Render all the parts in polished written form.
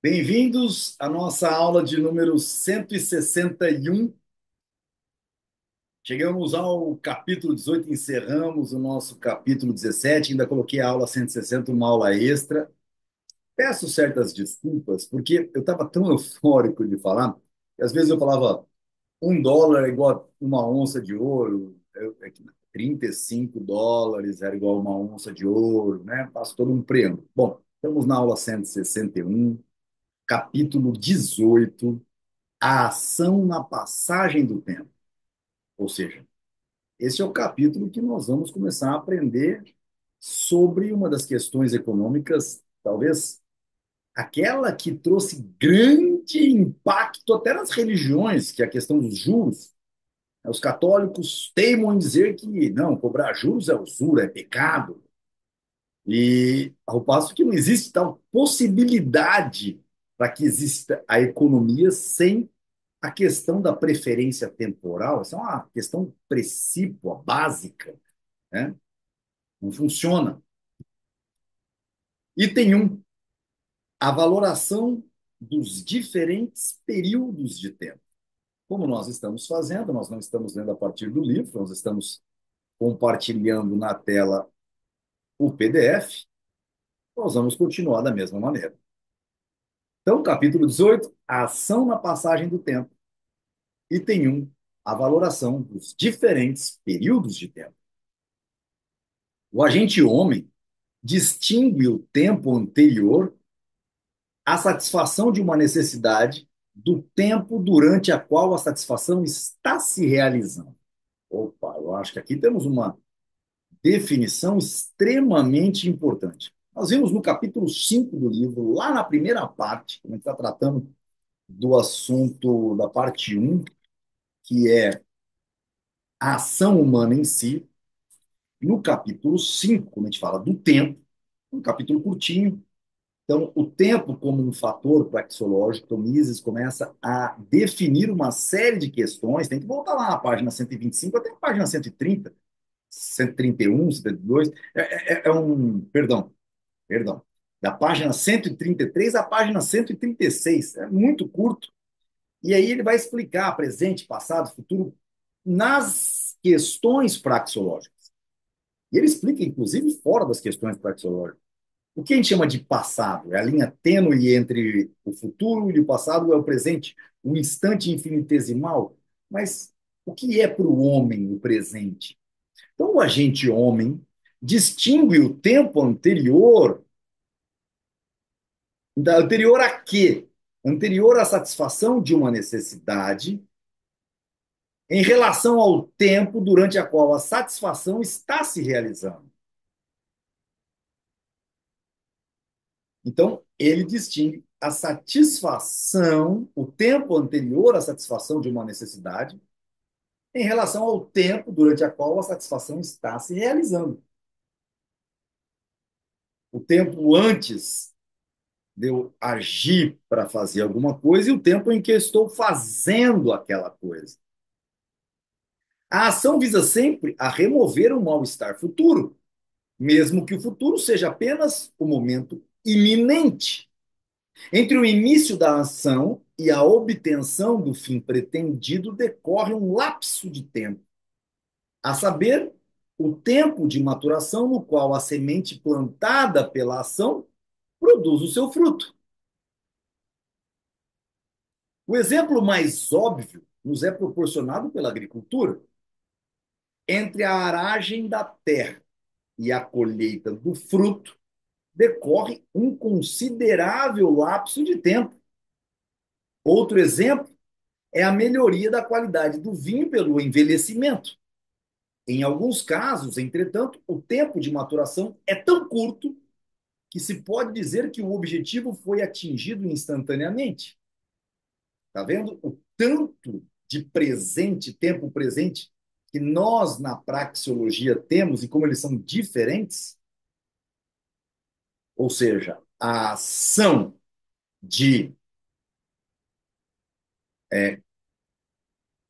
Bem-vindos à nossa aula de número 161. Chegamos ao capítulo 18, encerramos o nosso capítulo 17. Ainda coloquei a aula 160, uma aula extra. Peço certas desculpas, porque eu estava tão eufórico de falar, que às vezes eu falava $1 é igual a uma onça de ouro, 35 dólares era igual a uma onça de ouro, né? Faço todo um preâmbulo. Bom, estamos na aula 161, capítulo 18. A ação na passagem do tempo. Ou seja, esse é o capítulo que nós vamos começar a aprender sobre uma das questões econômicas, talvez aquela que trouxe grande impacto até nas religiões, que é a questão dos juros. Os católicos teimam em dizer que não, cobrar juros é usura, é pecado. E ao passo que não existe tal possibilidade para que exista a economia sem a questão da preferência temporal. Essa é uma questão precípua, básica, né? Não funciona. Item 1, a valoração dos diferentes períodos de tempo. Como nós estamos fazendo, nós não estamos lendo a partir do livro, nós estamos compartilhando na tela o PDF, nós vamos continuar da mesma maneira. Então, capítulo 18, a ação na passagem do tempo. Item 1, a valoração dos diferentes períodos de tempo. O agente homem distingue o tempo anterior à satisfação de uma necessidade do tempo durante a qual a satisfação está se realizando. Opa, eu acho que aqui temos uma definição extremamente importante. Nós vimos no capítulo 5 do livro, lá na primeira parte, quando a gente está tratando do assunto da parte 1, que é a ação humana em si. No capítulo 5, quando a gente fala do tempo, um capítulo curtinho. Então, o tempo como um fator praxeológico, então Mises começa a definir uma série de questões, tem que voltar lá na página 125 até a página 130, 131, 132, perdão, da página 133 à página 136, é muito curto, e aí ele vai explicar presente, passado, futuro, nas questões praxeológicas. E ele explica, inclusive, fora das questões praxeológicas. O que a gente chama de passado? É a linha tênue entre o futuro e o passado, é o presente, um instante infinitesimal. Mas o que é para o homem o presente? Então, o agente homem distingue o tempo anterior, anterior a quê? Anterior à satisfação de uma necessidade em relação ao tempo durante a qual a satisfação está se realizando. Então, ele distingue a satisfação, o tempo anterior à satisfação de uma necessidade, em relação ao tempo durante a qual a satisfação está se realizando. O tempo antes de eu agir para fazer alguma coisa e o tempo em que eu estou fazendo aquela coisa. A ação visa sempre a remover o mal-estar futuro, mesmo que o futuro seja apenas o momento iminente. Entre o início da ação e a obtenção do fim pretendido decorre um lapso de tempo, a saber, o tempo de maturação no qual a semente plantada pela ação produz o seu fruto. O exemplo mais óbvio nos é proporcionado pela agricultura. Entre a aragem da terra e a colheita do fruto decorre um considerável lapso de tempo. Outro exemplo é a melhoria da qualidade do vinho pelo envelhecimento. Em alguns casos, entretanto, o tempo de maturação é tão curto que se pode dizer que o objetivo foi atingido instantaneamente. Está vendo o tanto de presente, tempo presente, que nós na praxeologia temos e como eles são diferentes? Ou seja, a ação de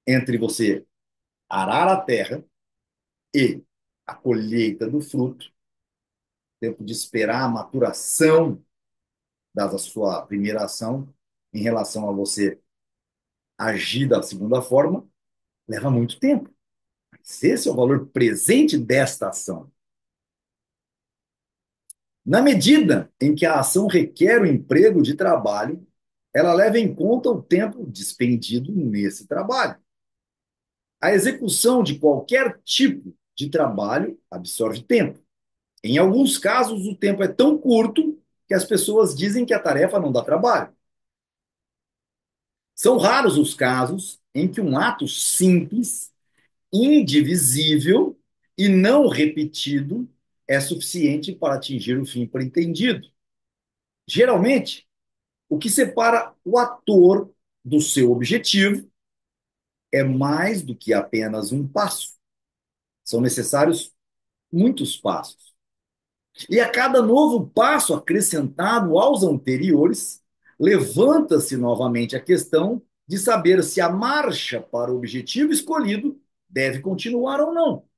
entre você arar a terra e a colheita do fruto, tempo de esperar a maturação dada a sua primeira ação, em relação a você agir da segunda forma, leva muito tempo. Mas esse é o valor presente desta ação. Na medida em que a ação requer o emprego de trabalho, ela leva em conta o tempo despendido nesse trabalho. A execução de qualquer tipo de trabalho absorve tempo. Em alguns casos, o tempo é tão curto que as pessoas dizem que a tarefa não dá trabalho. São raros os casos em que um ato simples, indivisível e não repetido é suficiente para atingir o fim pretendido. Geralmente, o que separa o ator do seu objetivo é mais do que apenas um passo. São necessários muitos passos. E a cada novo passo acrescentado aos anteriores, levanta-se novamente a questão de saber se a marcha para o objetivo escolhido deve continuar ou não.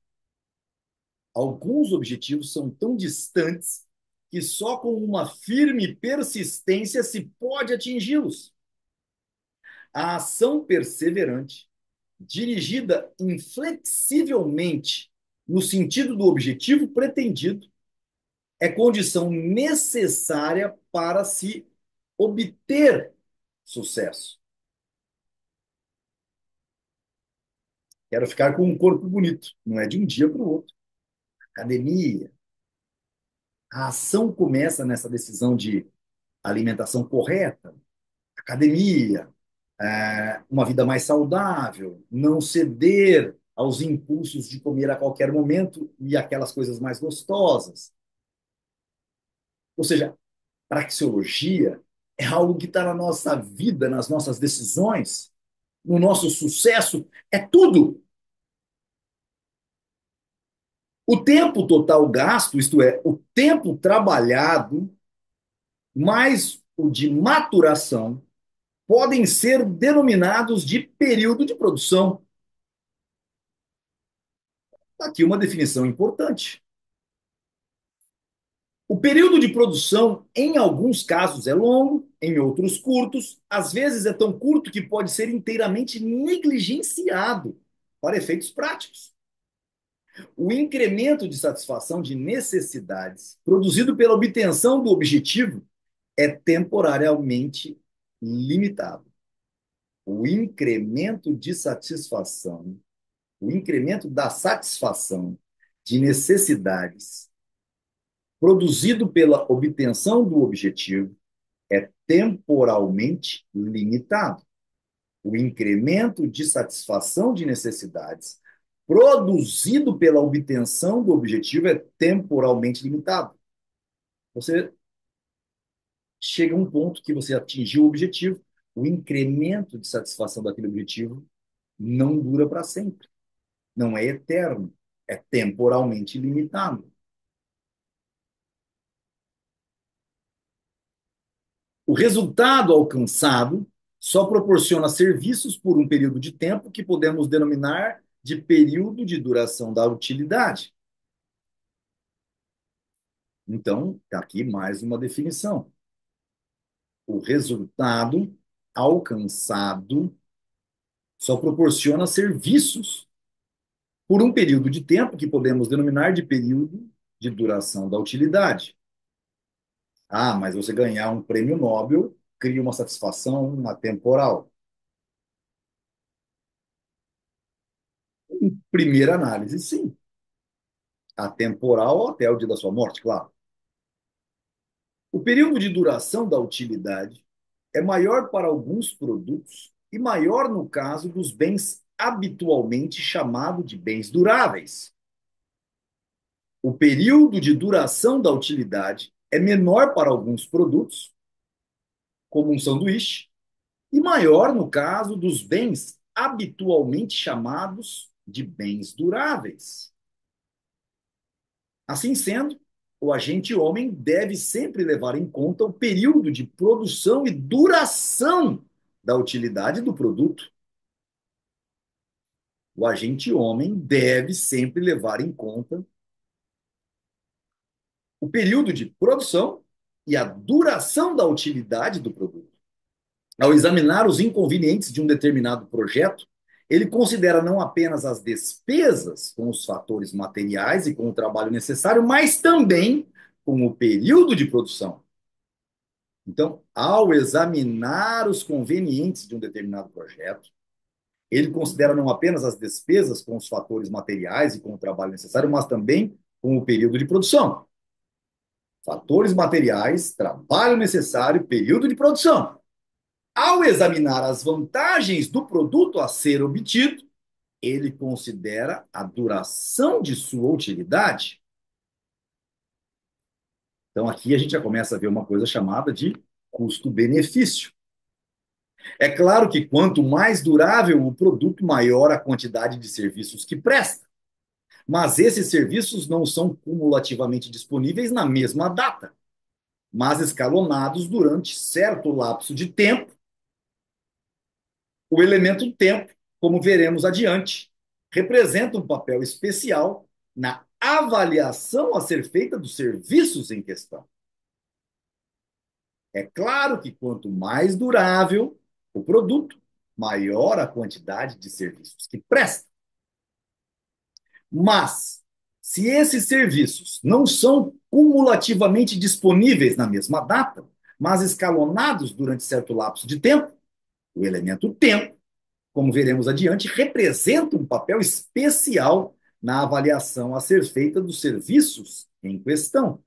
Alguns objetivos são tão distantes que só com uma firme persistência se pode atingi-los. A ação perseverante, dirigida inflexivelmente no sentido do objetivo pretendido, é condição necessária para se obter sucesso. Quero ficar com um corpo bonito, não é de um dia para o outro. Academia, a ação começa nessa decisão de alimentação correta, academia, uma vida mais saudável, não ceder aos impulsos de comer a qualquer momento e aquelas coisas mais gostosas. Ou seja, praxeologia é algo que está na nossa vida, nas nossas decisões, no nosso sucesso, é tudo. O tempo total gasto, isto é, o tempo trabalhado, mais o de maturação, podem ser denominados de período de produção. Aqui uma definição importante. O período de produção, em alguns casos, é longo, em outros curtos, às vezes é tão curto que pode ser inteiramente negligenciado para efeitos práticos. O incremento de satisfação de necessidades produzido pela obtenção do objetivo é temporariamente limitado. O incremento de satisfação, o incremento da satisfação de necessidades produzido pela obtenção do objetivo é temporalmente limitado. O incremento de satisfação de necessidades produzido pela obtenção do objetivo é temporalmente limitado. Você chega a um ponto que você atingiu o objetivo, o incremento de satisfação daquele objetivo não dura para sempre, não é eterno, é temporalmente limitado. O resultado alcançado só proporciona serviços por um período de tempo que podemos denominar de período de duração da utilidade. Então, está aqui mais uma definição. O resultado alcançado só proporciona serviços por um período de tempo que podemos denominar de período de duração da utilidade. Ah, mas você ganhar um prêmio Nobel cria uma satisfação atemporal. Em primeira análise, sim. Atemporal até o dia da sua morte, claro. O período de duração da utilidade é maior para alguns produtos e maior no caso dos bens habitualmente chamados de bens duráveis. O período de duração da utilidade é menor para alguns produtos, como um sanduíche, e maior no caso dos bens habitualmente chamados de bens duráveis. Assim sendo, o agente homem deve sempre levar em conta o período de produção e duração da utilidade do produto. O agente homem deve sempre levar em conta o período de produção e a duração da utilidade do produto. Ao examinar os inconvenientes de um determinado projeto, ele considera não apenas as despesas com os fatores materiais e com o trabalho necessário, mas também com o período de produção. Então, ao examinar os convenientes de um determinado projeto, ele considera não apenas as despesas com os fatores materiais e com o trabalho necessário, mas também com o período de produção. Fatores materiais, trabalho necessário, período de produção. Ao examinar as vantagens do produto a ser obtido, ele considera a duração de sua utilidade. Então, aqui a gente já começa a ver uma coisa chamada de custo-benefício. É claro que quanto mais durável o produto, maior a quantidade de serviços que presta. Mas esses serviços não são cumulativamente disponíveis na mesma data, mas escalonados durante certo lapso de tempo. O elemento tempo, como veremos adiante, representa um papel especial na avaliação a ser feita dos serviços em questão. É claro que quanto mais durável o produto, maior a quantidade de serviços que presta. Mas, se esses serviços não são cumulativamente disponíveis na mesma data, mas escalonados durante certo lapso de tempo, o elemento tempo, como veremos adiante, representa um papel especial na avaliação a ser feita dos serviços em questão.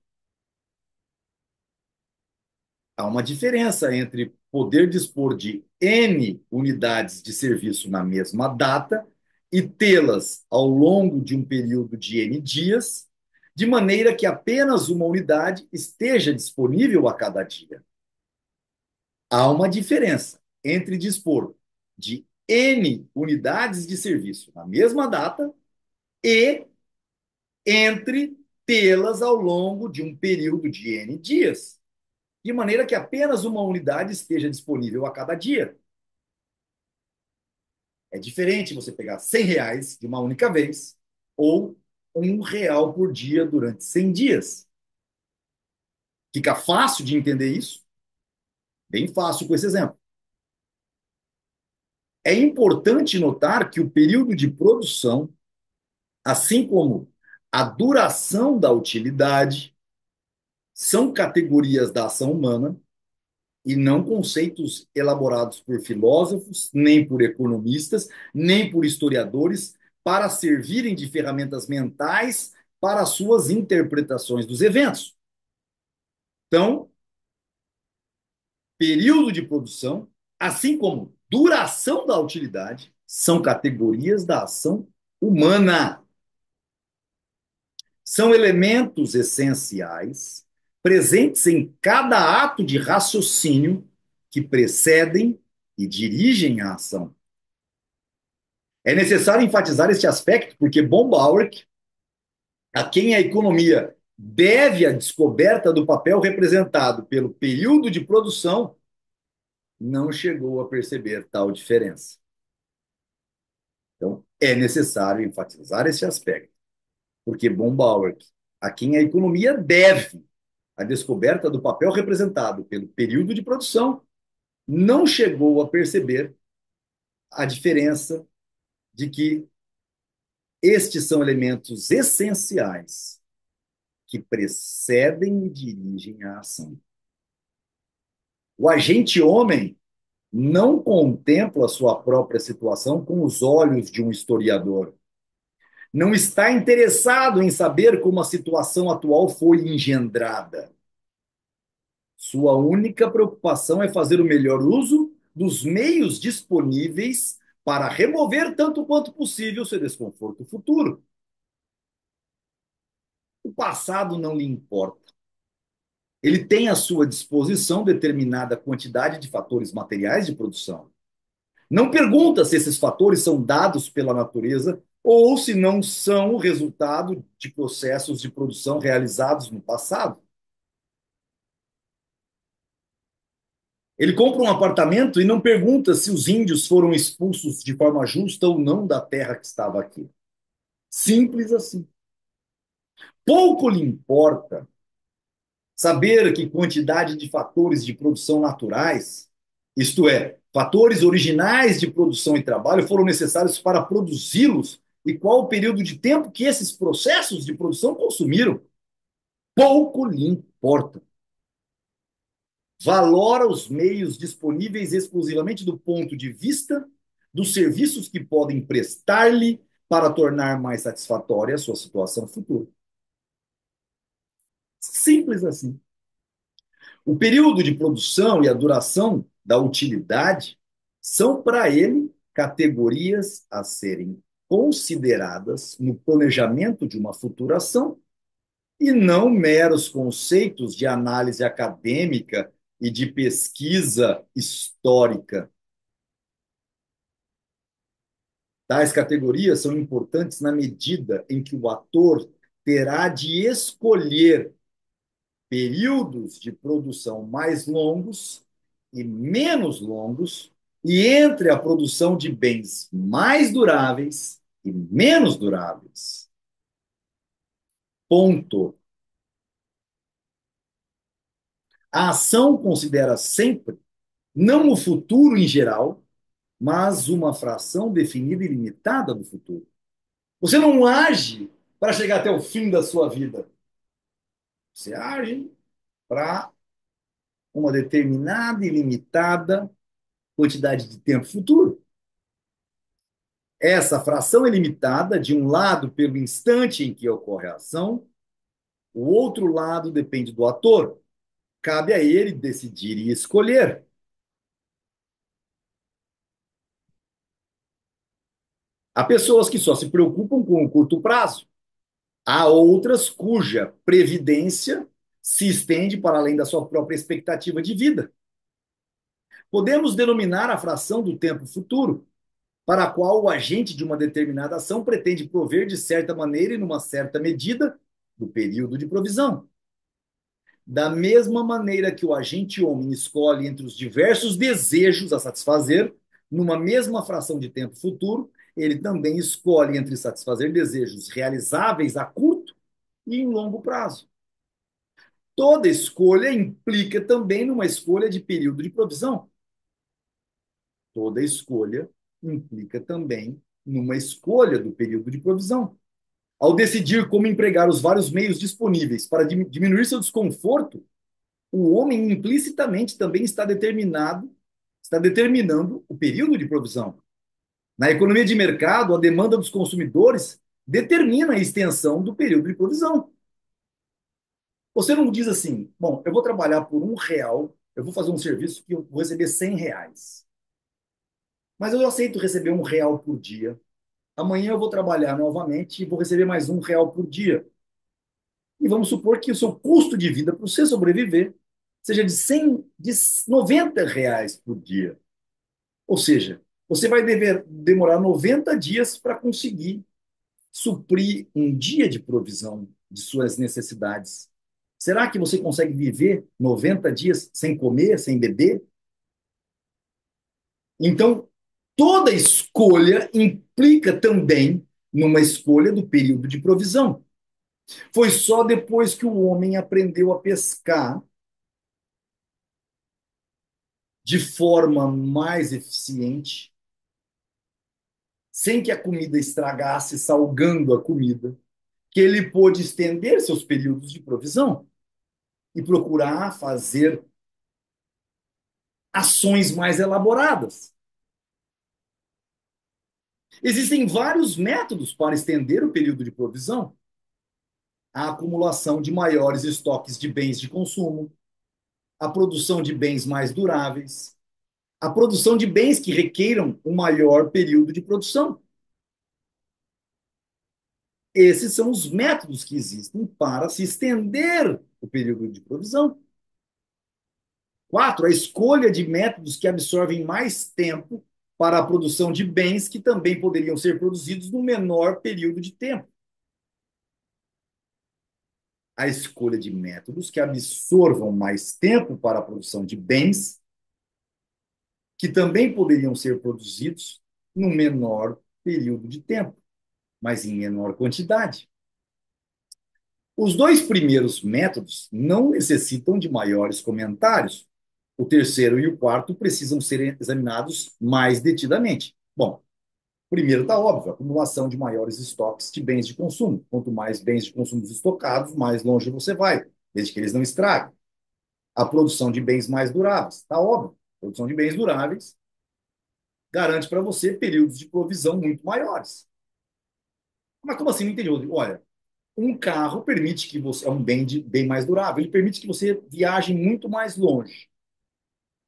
Há uma diferença entre poder dispor de N unidades de serviço na mesma data e tê-las ao longo de um período de N dias, de maneira que apenas uma unidade esteja disponível a cada dia. Há uma diferença entre dispor de N unidades de serviço na mesma data e entre tê-las ao longo de um período de N dias, de maneira que apenas uma unidade esteja disponível a cada dia. É diferente você pegar R$ 100 de uma única vez ou R$ 1 por dia durante 100 dias. Fica fácil de entender isso? Bem fácil com esse exemplo. É importante notar que o período de produção, assim como a duração da utilidade, são categorias da ação humana e não conceitos elaborados por filósofos, nem por economistas, nem por historiadores, para servirem de ferramentas mentais para suas interpretações dos eventos. Então, período de produção, assim como duração da utilidade, são categorias da ação humana. São elementos essenciais presentes em cada ato de raciocínio que precedem e dirigem a ação. É necessário enfatizar este aspecto porque Bombauer, a quem a economia deve a descoberta do papel representado pelo período de produção, não chegou a perceber tal diferença. Então, é necessário enfatizar esse aspecto, porque Bombauer, a quem a economia deve a descoberta do papel representado pelo período de produção, não chegou a perceber a diferença de que estes são elementos essenciais que precedem e dirigem a ação. O agente homem não contempla a sua própria situação com os olhos de um historiador. Não está interessado em saber como a situação atual foi engendrada. Sua única preocupação é fazer o melhor uso dos meios disponíveis para remover tanto quanto possível seu desconforto futuro. O passado não lhe importa. Ele tem à sua disposição determinada quantidade de fatores materiais de produção. Não pergunta se esses fatores são dados pela natureza ou se não são o resultado de processos de produção realizados no passado. Ele compra um apartamento e não pergunta se os índios foram expulsos de forma justa ou não da terra que estava aqui. Simples assim. Pouco lhe importa Saber que quantidade de fatores de produção naturais, isto é, fatores originais de produção e trabalho, foram necessários para produzi-los e qual o período de tempo que esses processos de produção consumiram, pouco lhe importa. Valora os meios disponíveis exclusivamente do ponto de vista dos serviços que podem prestar-lhe para tornar mais satisfatória a sua situação futura. Simples assim. O período de produção e a duração da utilidade são para ele categorias a serem consideradas no planejamento de uma futura ação e não meros conceitos de análise acadêmica e de pesquisa histórica. Tais categorias são importantes na medida em que o ator terá de escolher períodos de produção mais longos e menos longos, e entre a produção de bens mais duráveis e menos duráveis. Ponto. A ação considera sempre não o futuro em geral, mas uma fração definida e limitada do futuro. Você não age para chegar até o fim da sua vida. Você age para uma determinada e limitada quantidade de tempo futuro. Essa fração é limitada, de um lado, pelo instante em que ocorre a ação, o outro lado depende do ator. Cabe a ele decidir e escolher. Há pessoas que só se preocupam com o curto prazo. Há outras cuja previdência se estende para além da sua própria expectativa de vida. Podemos denominar a fração do tempo futuro, para a qual o agente de uma determinada ação pretende prover de certa maneira e numa certa medida do período de provisão. Da mesma maneira que o agente homem escolhe entre os diversos desejos a satisfazer, numa mesma fração de tempo futuro, ele também escolhe entre satisfazer desejos realizáveis a curto e em longo prazo. Toda escolha implica também numa escolha de período de provisão. Toda escolha implica também numa escolha do período de provisão. Ao decidir como empregar os vários meios disponíveis para diminuir seu desconforto, o homem implicitamente também está determinando o período de provisão. Na economia de mercado, a demanda dos consumidores determina a extensão do período de provisão. Você não diz assim, bom, eu vou trabalhar por R$ 1, eu vou fazer um serviço que eu vou receber R$ 100. Mas eu aceito receber R$ 1 por dia. Amanhã eu vou trabalhar novamente e vou receber mais R$ 1 por dia. E vamos supor que o seu custo de vida para você sobreviver seja de 100, de R$ 90 por dia. Ou seja, você vai demorar 90 dias para conseguir suprir um dia de provisão de suas necessidades. Será que você consegue viver 90 dias sem comer, sem beber? Então, toda escolha implica também numa escolha do período de provisão. Foi só depois que o homem aprendeu a pescar de forma mais eficiente, sem que a comida estragasse, salgando a comida, que ele pôde estender seus períodos de provisão e procurar fazer ações mais elaboradas. Existem vários métodos para estender o período de provisão. A acumulação de maiores estoques de bens de consumo, a produção de bens mais duráveis, a produção de bens que requeiram um maior período de produção. Esses são os métodos que existem para se estender o período de provisão. 4, a escolha de métodos que absorvem mais tempo para a produção de bens que também poderiam ser produzidos no menor período de tempo. A escolha de métodos que absorvam mais tempo para a produção de bens que também poderiam ser produzidos no menor período de tempo, mas em menor quantidade. Os dois primeiros métodos não necessitam de maiores comentários. O terceiro e o quarto precisam ser examinados mais detidamente. Bom, primeiro está óbvio, a acumulação de maiores estoques de bens de consumo. Quanto mais bens de consumo estocados, mais longe você vai, desde que eles não estraguem. A produção de bens mais duráveis, está óbvio. A produção de bens duráveis garante para você períodos de provisão muito maiores. Mas como assim? Não entendi. Olha, um carro permite que você, é um bem mais durável, ele permite que você viaje muito mais longe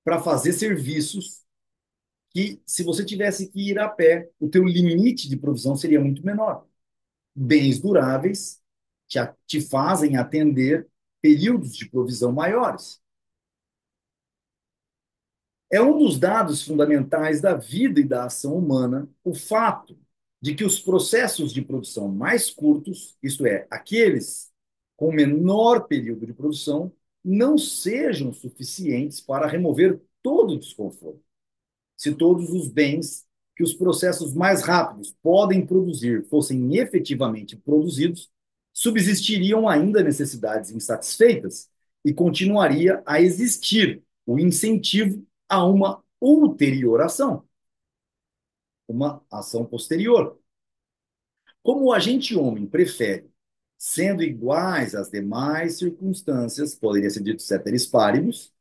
para fazer serviços que, se você tivesse que ir a pé, o teu limite de provisão seria muito menor. Bens duráveis te fazem atender períodos de provisão maiores. É um dos dados fundamentais da vida e da ação humana o fato de que os processos de produção mais curtos, isto é, aqueles com menor período de produção, não sejam suficientes para remover todo o desconforto. Se todos os bens que os processos mais rápidos podem produzir fossem efetivamente produzidos, subsistiriam ainda necessidades insatisfeitas e continuaria a existir o incentivo a uma ulterior ação, uma ação posterior. Como o agente homem prefere, sendo iguais às demais circunstâncias, poderia ser dito ceteris paribus,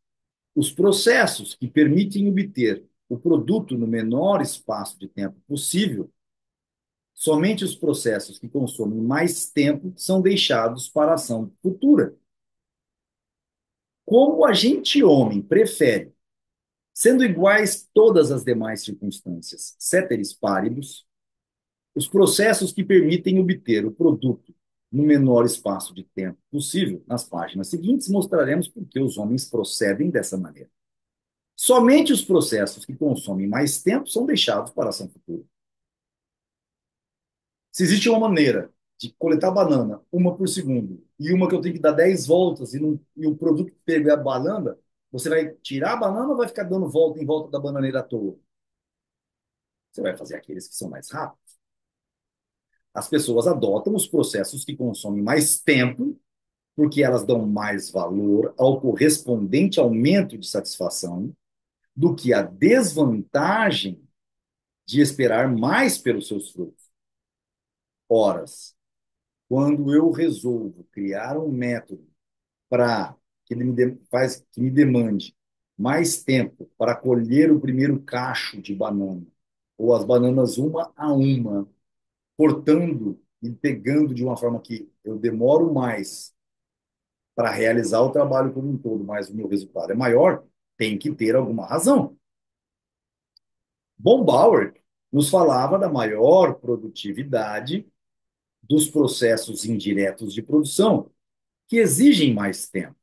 os processos que permitem obter o produto no menor espaço de tempo possível, somente os processos que consomem mais tempo são deixados para a ação futura. Como o agente homem prefere, sendo iguais todas as demais circunstâncias, ceteris paribus, os processos que permitem obter o produto no menor espaço de tempo possível, nas páginas seguintes, mostraremos por que os homens procedem dessa maneira. Somente os processos que consomem mais tempo são deixados para a ação futura. Se existe uma maneira de coletar banana, uma por segundo, e uma que eu tenho que dar 10 voltas e o produto que pega é a banana, você vai tirar a banana ou vai ficar dando volta em volta da bananeira à toa? Você vai fazer aqueles que são mais rápidos. As pessoas adotam os processos que consomem mais tempo, porque elas dão mais valor ao correspondente aumento de satisfação do que a desvantagem de esperar mais pelos seus frutos. Horas, quando eu resolvo criar um método para que ele que me demande mais tempo para colher o primeiro cacho de banana, ou as bananas uma a uma, cortando e pegando de uma forma que eu demoro mais para realizar o trabalho como um todo, mas o meu resultado é maior, tem que ter alguma razão. Bombauer nos falava da maior produtividade dos processos indiretos de produção, que exigem mais tempo.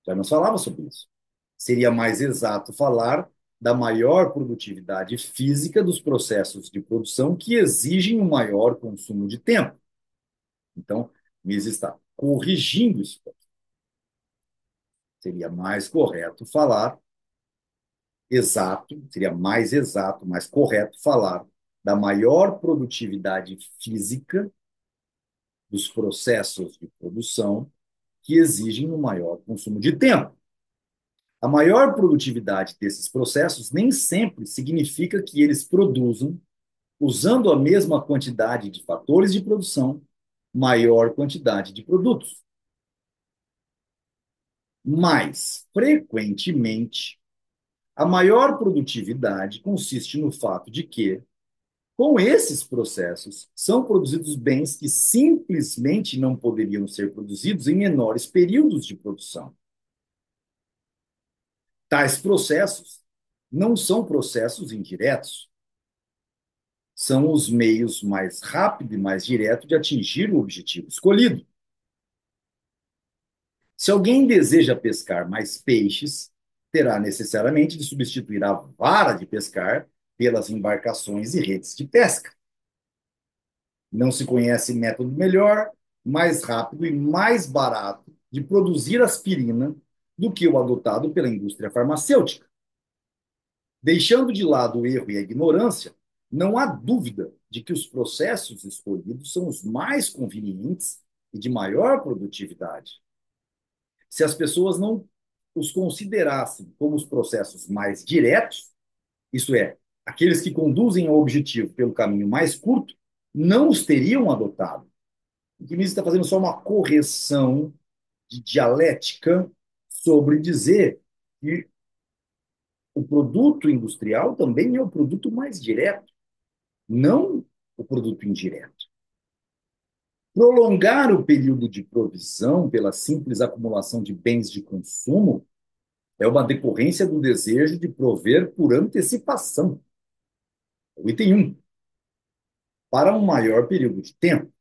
Já nos falava sobre isso. Seria mais exato falar da maior produtividade física dos processos de produção que exigem um maior consumo de tempo. Então, Mises está corrigindo isso. Seria mais correto falar exato, seria mais exato, mais correto falar da maior produtividade física dos processos de produção que exigem um maior consumo de tempo. A maior produtividade desses processos nem sempre significa que eles produzam, usando a mesma quantidade de fatores de produção, maior quantidade de produtos. Mas, frequentemente, a maior produtividade consiste no fato de que, com esses processos, são produzidos bens que simplesmente não poderiam ser produzidos em menores períodos de produção. Tais processos não são processos indiretos, são os meios mais rápido e mais direto de atingir o objetivo escolhido. Se alguém deseja pescar mais peixes, terá necessariamente de substituir a vara de pescar pelas embarcações e redes de pesca. Não se conhece método melhor, mais rápido e mais barato de produzir aspirina do que o adotado pela indústria farmacêutica. Deixando de lado o erro e a ignorância, não há dúvida de que os processos escolhidos são os mais convenientes e de maior produtividade. Se as pessoas não os considerassem como os processos mais diretos, isto é, aqueles que conduzem ao objetivo pelo caminho mais curto, não os teriam adotado. O que me está fazendo só uma correção de dialética sobre dizer que o produto industrial também é o produto mais direto, não o produto indireto. Prolongar o período de provisão pela simples acumulação de bens de consumo é uma decorrência do desejo de prover por antecipação. O item 1, para um maior período de tempo.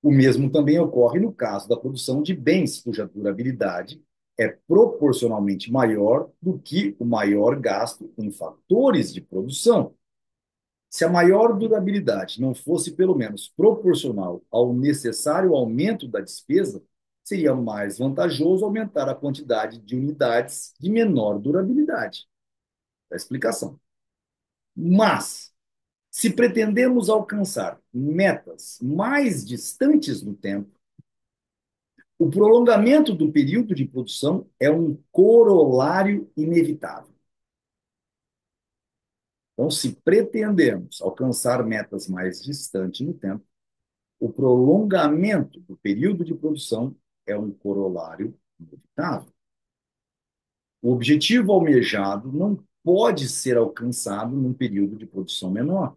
O mesmo também ocorre no caso da produção de bens cuja durabilidade é proporcionalmente maior do que o maior gasto em fatores de produção. Se a maior durabilidade não fosse pelo menos proporcional ao necessário aumento da despesa, seria mais vantajoso aumentar a quantidade de unidades de menor durabilidade. A explicação. Mas, se pretendemos alcançar metas mais distantes no tempo, o prolongamento do período de produção é um corolário inevitável. Então, se pretendemos alcançar metas mais distantes no tempo, o prolongamento do período de produção é um corolário inevitável. O objetivo almejado não pode ser alcançado num período de produção menor.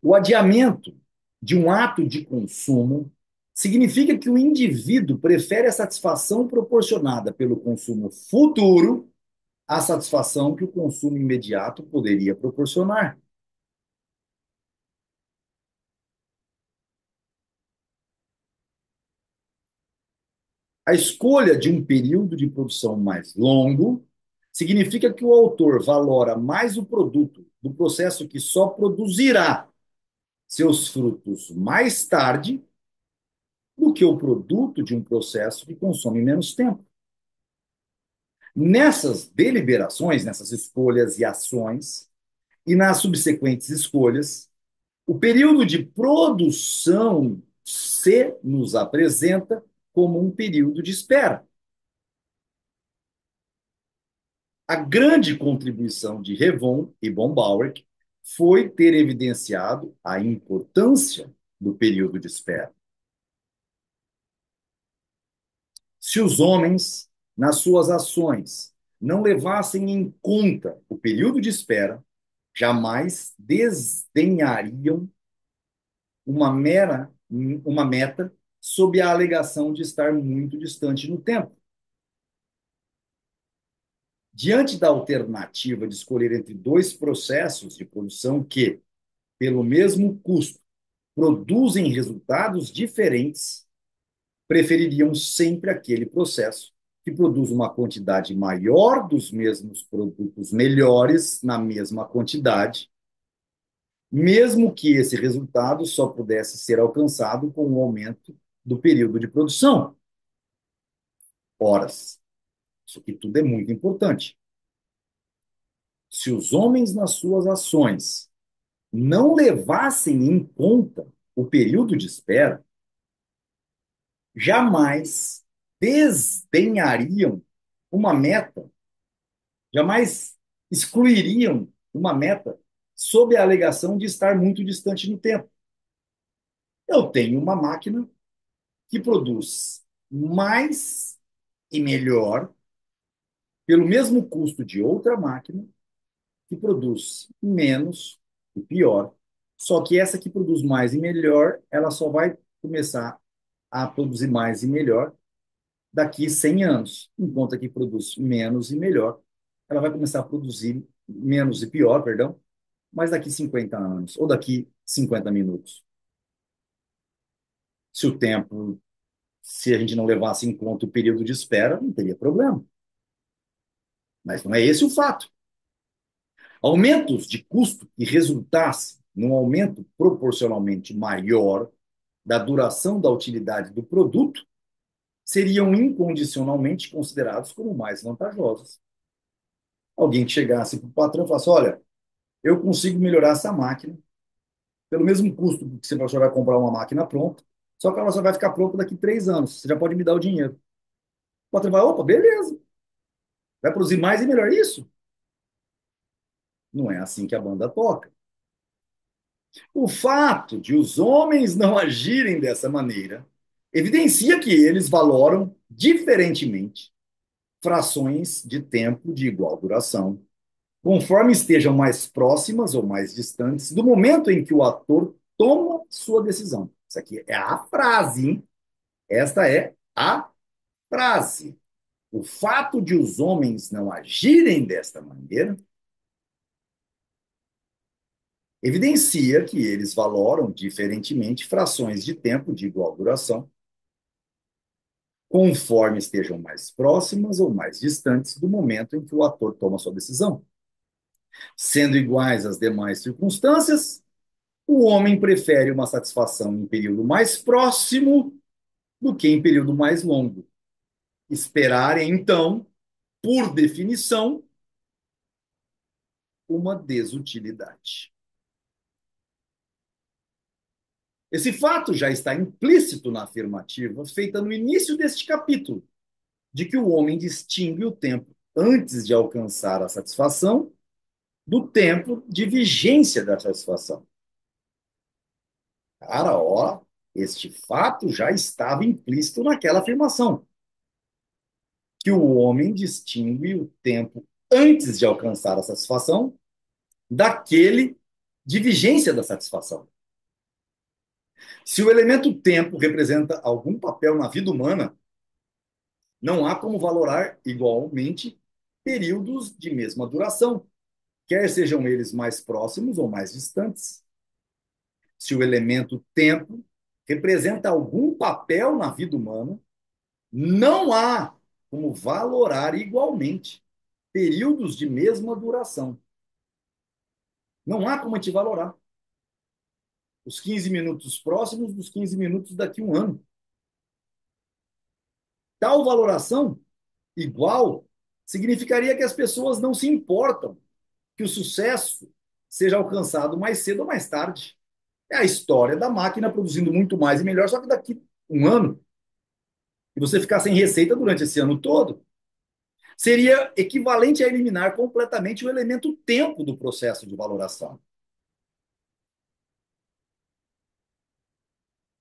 O adiamento de um ato de consumo significa que o indivíduo prefere a satisfação proporcionada pelo consumo futuro à satisfação que o consumo imediato poderia proporcionar. A escolha de um período de produção mais longo significa que o autor valora mais o produto do processo que só produzirá seus frutos mais tarde do que o produto de um processo que consome menos tempo. Nessas deliberações, nessas escolhas e ações, e nas subsequentes escolhas, o período de produção se nos apresenta como um período de espera. A grande contribuição de Revon e Bombauer foi ter evidenciado a importância do período de espera. Se os homens, nas suas ações, não levassem em conta o período de espera, jamais desdenhariam uma meta sob a alegação de estar muito distante no tempo. Diante da alternativa de escolher entre dois processos de produção que, pelo mesmo custo, produzem resultados diferentes, prefeririam sempre aquele processo que produz uma quantidade maior dos mesmos produtos melhores na mesma quantidade, mesmo que esse resultado só pudesse ser alcançado com o aumento do período de produção. Horas. Isso aqui tudo é muito importante. Se os homens, nas suas ações, não levassem em conta o período de espera, jamais desdenhariam uma meta, jamais excluiriam uma meta sob a alegação de estar muito distante no tempo. Eu tenho uma máquina que produz mais e melhor pelo mesmo custo de outra máquina que produz menos e pior. Só que essa que produz mais e melhor, ela só vai começar a produzir mais e melhor daqui 100 anos, enquanto a que produz menos e melhor, ela vai começar a produzir menos e pior, perdão, mas daqui 50 anos ou daqui 50 minutos. Se o tempo, se a gente não levasse em conta o período de espera, não teria problema. Mas não é esse o fato. Aumentos de custo que resultassem num aumento proporcionalmente maior da duração da utilidade do produto seriam incondicionalmente considerados como mais vantajosos. Alguém que chegasse para o patrão e falasse: olha, eu consigo melhorar essa máquina pelo mesmo custo que você vai comprar uma máquina pronta, só que ela só vai ficar pronta daqui 3 anos. Você já pode me dar o dinheiro. O patrão vai, opa, beleza. Vai produzir mais e melhor isso? Não é assim que a banda toca. O fato de os homens não agirem dessa maneira evidencia que eles valoram diferentemente frações de tempo de igual duração, conforme estejam mais próximas ou mais distantes do momento em que o ator toma sua decisão. Isso aqui é a frase, hein? Esta é a frase. O fato de os homens não agirem desta maneira evidencia que eles valoram diferentemente frações de tempo de igual duração, conforme estejam mais próximas ou mais distantes do momento em que o ator toma sua decisão. Sendo iguais às demais circunstâncias, o homem prefere uma satisfação em período mais próximo do que em período mais longo. Esperar, então, por definição, uma desutilidade. Esse fato já está implícito na afirmativa feita no início deste capítulo, de que o homem distingue o tempo antes de alcançar a satisfação do tempo de vigência da satisfação. Cara, ó, este fato já estava implícito naquela afirmação, que o homem distingue o tempo antes de alcançar a satisfação daquele de vigência da satisfação. Se o elemento tempo representa algum papel na vida humana, não há como valorar igualmente períodos de mesma duração, quer sejam eles mais próximos ou mais distantes. Se o elemento tempo representa algum papel na vida humana, não há como valorar igualmente períodos de mesma duração. Não há como a gente valorar os 15 minutos próximos dos 15 minutos daqui a um ano. Tal valoração igual significaria que as pessoas não se importam que o sucesso seja alcançado mais cedo ou mais tarde. É a história da máquina produzindo muito mais e melhor, só que daqui um ano, e você ficar sem receita durante esse ano todo, seria equivalente a eliminar completamente o elemento tempo do processo de valoração.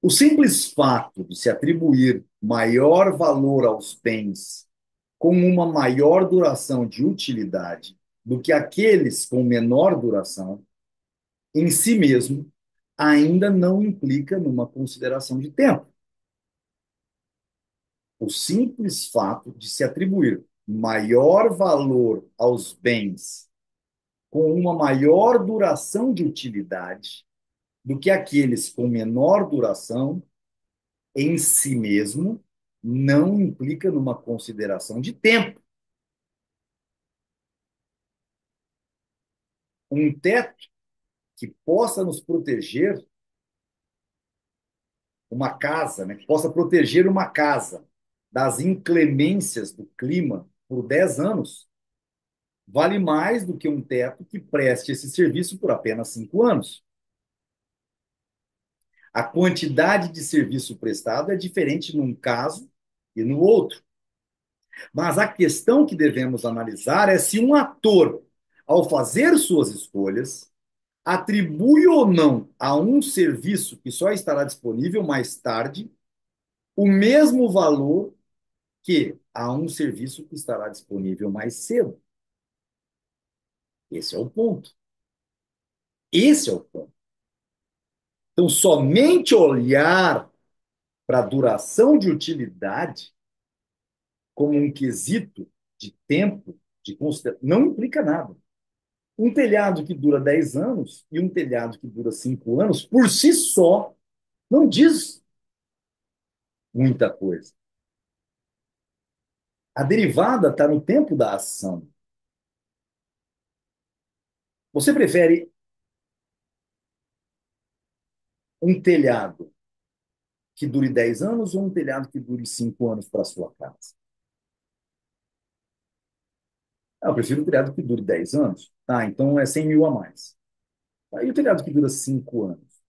O simples fato de se atribuir maior valor aos bens com uma maior duração de utilidade do que aqueles com menor duração, em si mesmo, ainda não implica numa consideração de tempo. O simples fato de se atribuir maior valor aos bens com uma maior duração de utilidade do que aqueles com menor duração, em si mesmo, não implica numa consideração de tempo. Um teto que possa nos proteger, uma casa, né, que possa proteger uma casa das inclemências do clima por 10 anos, vale mais do que um teto que preste esse serviço por apenas 5 anos. A quantidade de serviço prestado é diferente num caso e no outro. Mas a questão que devemos analisar é se um ator, ao fazer suas escolhas, atribui ou não a um serviço que só estará disponível mais tarde o mesmo valor que a um serviço que estará disponível mais cedo. Esse é o ponto. Esse é o ponto. Então, somente olhar para a duração de utilidade como um quesito de tempo, de não implica nada. Um telhado que dura 10 anos e um telhado que dura 5 anos, por si só, não diz muita coisa. A derivada está no tempo da ação. Você prefere um telhado que dure 10 anos ou um telhado que dure 5 anos para a sua casa? Eu prefiro um telhado que dure 10 anos. Tá, então é 100 mil a mais. Aí o telhado que dura 5 anos.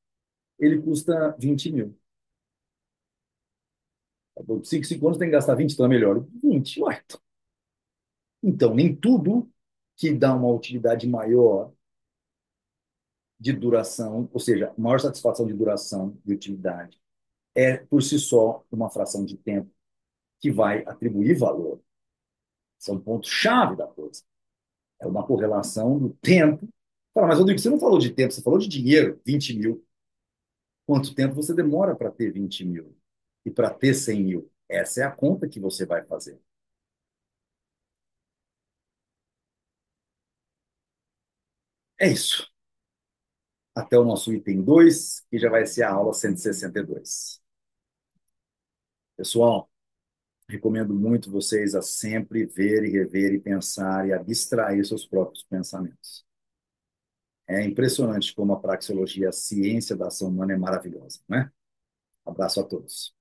ele custa 20 mil. Tá bom? 5 anos tem que gastar 20, então é melhor 20. Ué, então, nem tudo que dá uma utilidade maior de duração, ou seja, maior satisfação de duração de utilidade, é por si só uma fração de tempo que vai atribuir valor. Esse é um ponto-chave da coisa. É uma correlação do tempo. Fala, mas Rodrigo, você não falou de tempo, você falou de dinheiro, 20 mil. Quanto tempo você demora para ter 20 mil? E para ter 100 mil? Essa é a conta que você vai fazer. É isso. Até o nosso item 2, que já vai ser a aula 162. Pessoal, recomendo muito vocês a sempre ver e rever e pensar e abstrair seus próprios pensamentos. É impressionante como a praxeologia, a ciência da ação humana, é maravilhosa, né? Abraço a todos.